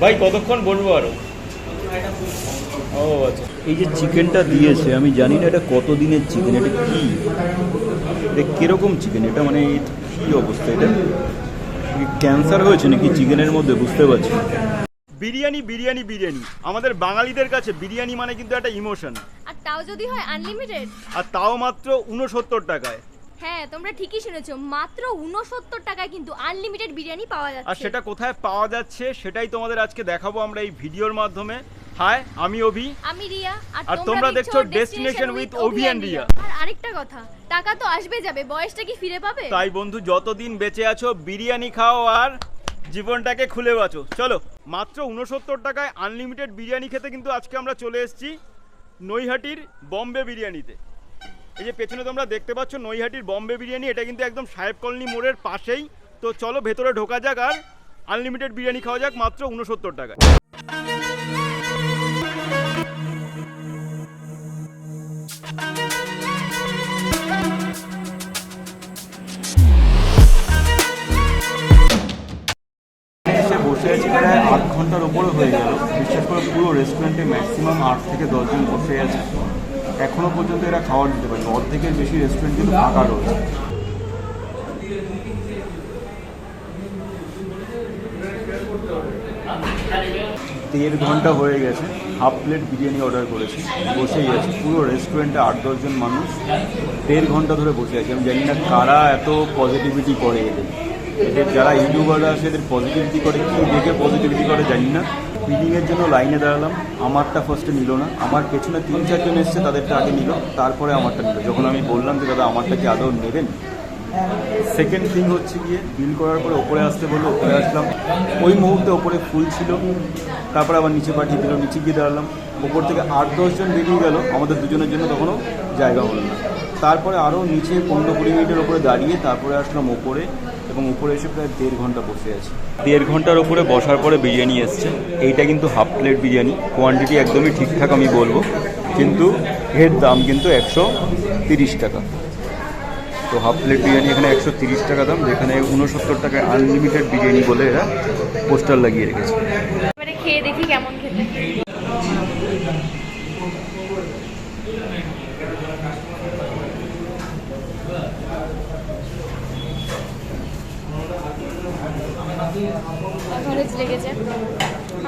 ভাই কতক্ষণ বলবো আরো? ও আচ্ছা, এই যে চিকেনটা দিয়েছে আমি জানি না এটা কত দিনের চিকেন, এটা কি, এটা কিরকম চিকেন, এটা মানে কি অবস্থা, এটা ক্যান্সার হয়েছে নাকি চিকেনের মধ্যে বুঝতে পারছি। বিরিয়ানি বিরিয়ানি বিরিয়ানি, আমাদের বাঙালিদের কাছে বিরিয়ানি মানে কিন্তু একটা ইমোশন, আর তাও যদি হয় আনলিমিটেড, আর তাও মাত্র 69 টাকায়। হ্যাঁ তোমরা ঠিকই শুনেছো, মাত্র 69 টাকায় কিন্তু আনলিমিটেড বিরিয়ানি পাওয়া যাচ্ছে। আর সেটা কোথায় পাওয়া যাচ্ছে সেটাই তোমাদের আজকে দেখাবো আমরা এই ভিডিওর মাধ্যমে। হাই, আমি অভি, আমি রিয়া, আর তোমরা দেখছো destination with Abhi and Riya. আর আরেকটা কথা, টাকা তো আসবে যাবে, বয়সটা কি ফিরে পাবে? তাই বন্ধু যতদিন বেঁচে আছো বিরিয়ানি খাও আর জীবনটাকে খুলে বাঁচো। চলো, মাত্র 69 টাকায় আনলিমিটেড বিরিয়ানি খেতে কিন্তু আজকে আমরা চলে এসেছি নৈহাটির বম্বে বিরিয়ানিতে। এই যে পেছনে তোমরা দেখতে পাচ্ছ নৈহাটির বম্বে বিরিয়ানি, এটা কিন্তু একদম সাহেব কলোনি মোড়ের পাশেই। তো চলো ভেতরে ঢোকা যাক আর আনলিমিটেড বিরিয়ানি খাওয়া যাক মাত্র 69 টাকায়। বসে আছি প্রায় 8 ঘন্টার ওপরে হয়ে গেল, বিশেষ করে পুরো রেস্টুরেন্টে ম্যাক্সিমাম 8 থেকে 10 জন বসে আছে। এখনও পর্যন্ত এরা খাবার দিতে পারেনি, অর্ধেকের বেশি রেস্টুরেন্ট কিন্তু ফাঁকা রয়েছে। দেড় ঘন্টা হয়ে গেছে, হাফ প্লেট বিরিয়ানি অর্ডার করেছি, বসেই আছি। পুরো রেস্টুরেন্টে 8-10 জন মানুষ 1.5 ঘন্টা ধরে বসে আছে। আমি জানি না কারা এত পজিটিভিটি করে এদের যারা ইউটিউবাররা আছে এদের পজিটিভিটি করে, কী দেখে পজিটিভিটি করে জানি না। বিলিংয়ের জন্য লাইনে দাঁড়ালাম, আমারটা ফার্স্টে নিল না, আমার পেছনে 3-4 জন এসছে, তাদেরটা আগে নিল, তারপরে আমারটা নিল। যখন আমি বললাম যে দাদা আমারটা কি আদৌ নেবেন, সেকেন্ড থিং হচ্ছে গিয়ে বিল করার পরে ওপরে আসতে বললো, ওপরে আসলাম। ওই মুহূর্তে ওপরে ফুল ছিল, তারপরে আবার নিচে পাঠিয়ে দিল, নিচে গিয়ে দাঁড়ালাম। ওপর থেকে 8-10 জন বেরিয়ে গেল, আমাদের দুজনের জন্য তখনও জায়গা হলো না। তারপরে আরও নিচে 15-20 মিনিটের ওপরে দাঁড়িয়ে তারপরে আসলাম ওপরে, এবং উপরে এসে প্রায় 1.5 ঘন্টা বসে আছি। 1.5 ঘন্টার ওপরে বসার পরে বিরিয়ানি এসছে। এইটা কিন্তু হাফ প্লেট বিরিয়ানি, কোয়ান্টিটি একদমই ঠিকঠাক আমি বলবো, কিন্তু এর দাম কিন্তু 130 টাকা। তো হাফ প্লেট বিরিয়ানি এখানে 130 টাকা দাম, যেখানে 69 টাকায় আনলিমিটেড বিরিয়ানি বলে এরা পোস্টার লাগিয়ে রেখেছে। এবারে খেয়ে দেখি কেমন খেতে। অ্যাভারেজ লেগেছে,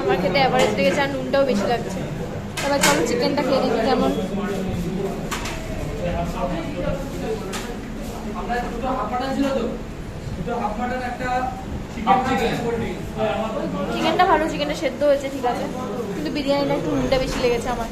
আমার খেতে অ্যাভারেজ লেগেছে, আর নুনটাও বেশি লাগছে। এবার চলো চিকেনটা খেয়ে দেখি কেমন। চিকেনটা ভালো, চিকেনটা সেদ্ধ হয়েছে ঠিক আছে, কিন্তু বিরিয়ানিটা একটু নুনটা বেশি লেগেছে আমার।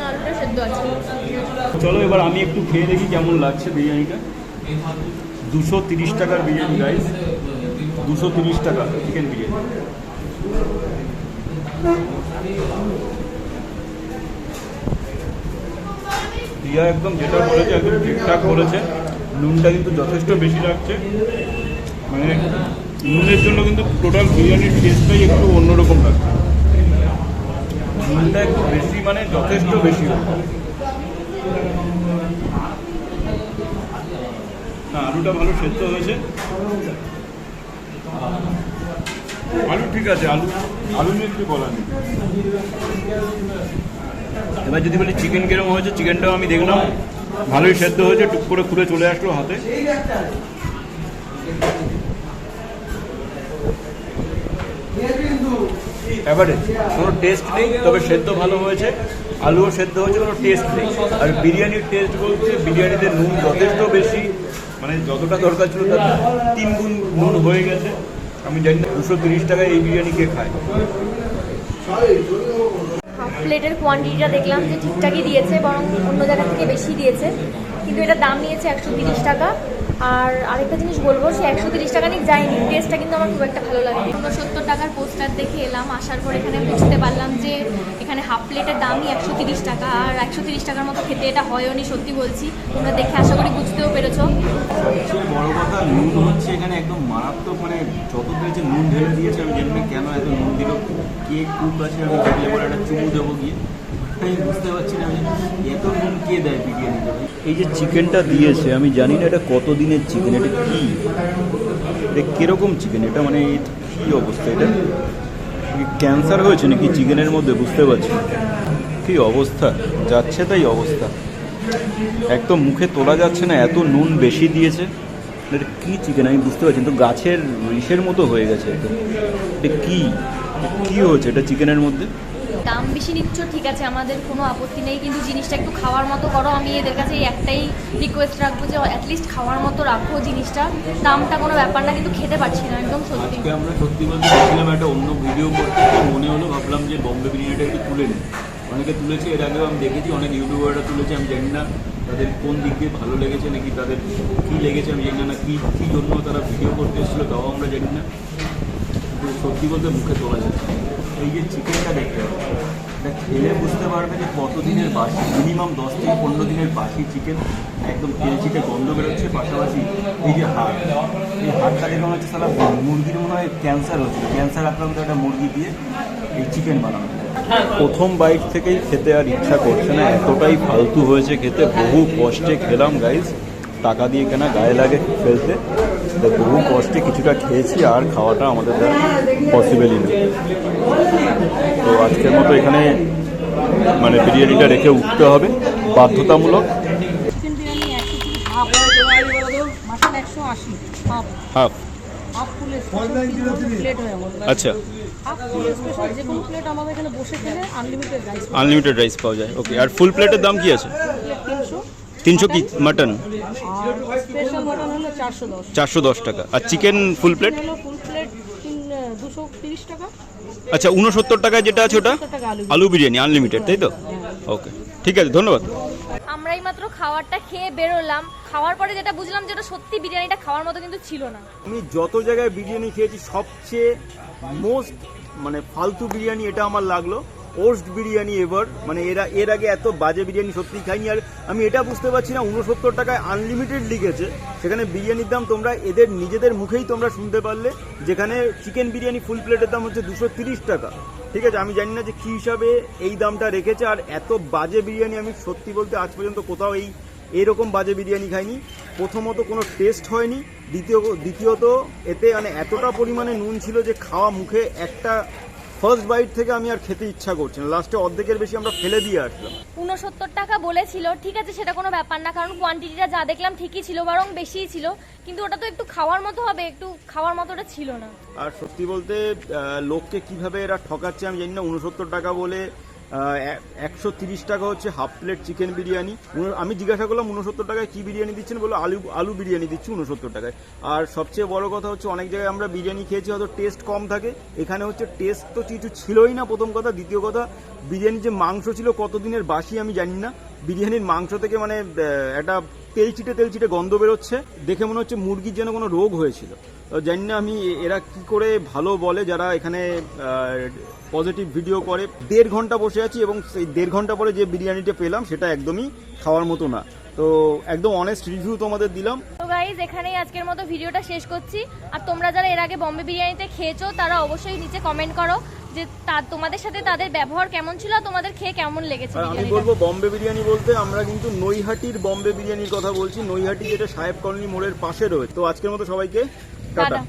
আলুটা সেদ্ধ আছে। চলো এবার আমি একটু খেয়ে দেখি কেমন লাগছে বিরিয়ানিটা। 230 টাকার বিরিয়ানি গাইস, 230 টাকা চিকেন বিরিয়ানি। রিয়া একদম যেটা বলেছে একদম ঠিকঠাক বলেছে, নুনটা কিন্তু যথেষ্ট বেশি লাগছে। মানে নুনের জন্য কিন্তু টোটাল বিরিয়ানির টেস্টটাই একটু অন্যরকম লাগছে। নুনটা একটু বেশি, মানে যথেষ্ট বেশি। না, আলুটা ভালো সেদ্ধ হয়েছে, আলু ঠিক আছে, আলু নিয়ে কিছু বলার নেই। এবার যদি বলি চিকেন কিরকম হয়েছে, চিকেনটাও আমি দেখলাম ভালোই সেদ্ধ হয়েছে, টুক করে খুলে চলে আসলো হাতে। এভারেজ, কোনো টেস্ট নেই, তবে সেদ্ধ ভালো হয়েছে, আলুও সেদ্ধ হয়েছে, কোনো টেস্ট নেই। আর বিরিয়ানির টেস্ট বলতে বিরিয়ানিতে নুন যথেষ্ট বেশি, মানে যতটা দরকার ছিল তার 3 গুণ নুন হয়ে গেছে। আমি জানি না 230 টাকায় এই বিরিয়ানি কে খায়। হাফ প্লেটের কোয়ান্টিটিটা দেখলাম যে ঠিকঠাকই দিয়েছে, বরং অন্য জায়গা থেকে বেশি দিয়েছে, কিন্তু এটা দাম নিয়েছে 130 টাকা। আর আরেকটা জিনিস বলবো, সে 130 টাকা নিয়ে যায়নি, টেস্টটা কিন্তু আমার খুব একটা ভালো লাগেনি। 69 টাকার পোস্টার দেখে এলাম, আসার পর এখানে বুঝতে পারলাম যে এখানে হাফ প্লেটের দামই 130 টাকা, আর 130 টাকার মতো খেতে এটা হয়নি, সত্যি বলছি। তোমরা দেখে আশা করি বুঝতেও পেরেছো। সবচেয়ে বড় কথা নুন হচ্ছে এখানে একদম মারাত্মক, মানে যত পেয়েছে নুন ঢেলে দিয়েছে। আমি জানি না কেন এত নুন দিল, কে কুক আছে আমি দেখলে পরে একটা চুমু দেবো গিয়ে, আমি বুঝতে পারছি না এত নুন কে দেয় বিরিয়ানিতে। এই যে চিকেনটা দিয়েছে আমি জানি না এটা কত দিনের চিকেন, এটা কি, এটা কিরকম চিকেন, এটা মানে কি অবস্থা, এটা ক্যান্সার হয়েছে নাকি চিকেনের মধ্যে বুঝতে পারছি না। কি অবস্থা, যাচ্ছে তাই অবস্থা, একদম মুখে তোলা যাচ্ছে না, এত নুন বেশি দিয়েছে। এটা কী চিকেন আমি বুঝতে পারছি না, তো গাছের ইসের মতো হয়ে গেছে একদম। এটা কী হয়েছে এটা চিকেনের মধ্যে? দাম বেশি নিচ্ছ ঠিক আছে, আমাদের কোনো আপত্তি নেই, কিন্তু জিনিসটা একটু খাওয়ার মতো করো। আমি এদের কাছে এই একটাই রিকোয়েস্ট রাখবো যে অ্যাটলিস্ট খাওয়ার মতো রাখো জিনিসটা। দামটা কোনো ব্যাপার না, কিন্তু খেতে পারছি না একদম সত্যি। আজকে আমরা সত্যি বলতে দেখছিলাম একটা অন্য ভিডিও করতে, তো মনে হলো ভাবলাম যে বম্বে বিরিয়ানিটা একটু তুলে নিই। অনেকে তুলেছে, এর আগেও আমি দেখেছি অনেক ইউটিউবাররা তুলেছে, আমি জানি না তাদের কোন দিক দিয়ে ভালো লেগেছে নাকি তাদের কী লেগেছে আমি জানি না, কী জন্য তারা ভিডিও করতে এসেছিলো তাও আমরা জানি না, কিন্তু সত্যি বলতে মুখে তোলা যাচ্ছে। এই যে চিকেনটা দেখতে হবে, এটা খেলে বুঝতে পারবে যে কতদিনের বাসি, মিনিমাম 10 থেকে 15 দিনের বাসি চিকেন, একদম তেলচিটে গন্ধ বেরোচ্ছে। পাশাপাশি এই যে হাড়, এই হাড়টা দেখে মনে হচ্ছে সারা মুরগির মনে হয় ক্যান্সার হচ্ছে, ক্যান্সার আক্রান্ত একটা মুরগি দিয়ে এই চিকেন বানানো। প্রথম বাইট থেকেই খেতে আর ইচ্ছা করছে না, এতটাই ফালতু হয়েছে খেতে। বহু কষ্টে খেলাম গাইজ, টাকা দিয়ে কেনা, গায়ে লাগে ফেলতে, বহু কষ্টে কিছুটা খেয়েছি, আর খাওয়াটা আমাদের দ্বারা পসিবলই না। তো আজকের মতো এখানে মানে বিরিয়ানিটা রেখে উঠতে হবে, বাধ্যতামূলক। Chicken biryani 130 half, mutton 180 half, half half full plate হয় আমাদের। আচ্ছা, হাফ ফুল স্পেশাল যে কোনো প্লেট আমাদের এখানে বসে খেলে আনলিমিটেড রাইস, আনলিমিটেড রাইস পাওয়া যায়। ওকে, আর ফুল প্লেটের দাম কি আছে? প্লেট 300, 300 কি মাটন? আর স্পেশাল মাটন হলো 410, 410 টাকা। আর চিকেন ফুল প্লেট? হলো ফুল প্লেট 230 টাকা। আচ্ছা, 69 টাকায় যেটা আছে ওটা 70 টাকা আলু বিরিয়ানি আনলিমিটেড, তাই তো? ওকে, ঠিক আছে, ধন্যবাদ। আমরাই মাত্র খাবারটা খেয়ে বেরোলাম, খাওয়ার পরে যেটা বুঝলাম যেটা সত্যি বিরিয়ানিটা খাওয়ার মতো কিন্তু ছিল না। আমি যত জায়গায় বিরিয়ানি খেয়েছি সবচেয়ে মোস্ট মানে ফালতু বিরিয়ানি এটা আমার লাগলো, ওর্স্ট বিরিয়ানি এভার। মানে এর আগে এত বাজে বিরিয়ানি সত্যি খাইনি। আর আমি এটা বুঝতে পারছি না, 69 টাকায় আনলিমিটেড লিখেছে, সেখানে বিরিয়ানির দাম তোমরা এদের নিজেদের মুখেই তোমরা শুনতে পারলে, যেখানে চিকেন বিরিয়ানি ফুল প্লেটের দাম হচ্ছে 230 টাকা। ঠিক আছে, আমি জানি না যে কী হিসাবে এই দামটা রেখেছে। আর এত বাজে বিরিয়ানি আমি সত্যি বলতে আজ পর্যন্ত কোথাও এইরকম বাজে বিরিয়ানি খাইনি। প্রথমত কোনো টেস্ট হয়নি, দ্বিতীয়ত এতে মানে এতটা পরিমাণে নুন ছিল যে খাওয়া মুখে একটা ফার্স্ট বাইট থেকে আমি আর খেতে ইচ্ছা করছি না। লাস্টে অর্ধেকের বেশি আমরা ফেলে দিয়ে আসলাম। 69 টাকা বলেছিল, ঠিক আছে সেটা কোনো ব্যাপার না, কারণ কোয়ান্টিটিটা যা দেখলাম ঠিকই ছিল, বরং বেশিই ছিল, কিন্তু ওটা তো একটু খাওয়ার মতো হবে, একটু খাওয়ার মতো ওটা ছিল না। আর সত্যি বলতে লোককে কিভাবে এরা ঠকাচ্ছে আমি জানি না। 69 টাকা বলে 130 টাকা হচ্ছে হাফ প্লেট চিকেন বিরিয়ানি। আমি জিজ্ঞাসা করলাম 69 টাকায় কি বিরিয়ানি দিচ্ছেন, বলো আলু বিরিয়ানি দিচ্ছি 69 টাকায়। আর সবচেয়ে বড় কথা হচ্ছে অনেক জায়গায় আমরা বিরিয়ানি খেয়েছি হয়তো টেস্ট কম থাকে, এখানে হচ্ছে টেস্ট তো কিছু ছিলই না প্রথম কথা। দ্বিতীয় কথা, বিরিয়ানির যে মাংস ছিল কতদিনের বাসি আমি জানি না, বিরিয়ানির মাংস থেকে মানে একটা তেলচিটে গন্ধ বেরোচ্ছে, দেখে মনে হচ্ছে মুরগির যেন কোনো রোগ হয়েছিল। জানি না আমি এরা কি করে ভালো বলে, যারা এখানে পজিটিভ ভিডিও করে। 1.5 ঘন্টা বসে আছি এবং সেই 1.5 ঘন্টা পরে যে বিরিয়ানিটা পেলাম সেটা একদমই খাওয়ার মতো না। তো একদম অনেস্ট রিভিউ তোমাদের দিলাম। তো গাইজ, এখানেই আজকের মতো ভিডিওটা শেষ করছি। আর তোমরা যারা এর আগে বম্বে বিরিয়ানিতে খেয়েছো তারা অবশ্যই নিচে কমেন্ট করো যে তোমাদের সাথে তাদের ব্যবহার কেমন ছিল, তোমাদের খেয়ে কেমন লেগেছে। আমি বলবো বম্বে বিরিয়ানি বলতে আমরা কিন্তু নৈহাটির বম্বে বিরিয়ানির কথা বলছি, নৈহাটি যেটা সাহেব কলোনি মোড়ের পাশে রয়েছে। তো আজকের মতো সবাইকে টাটা।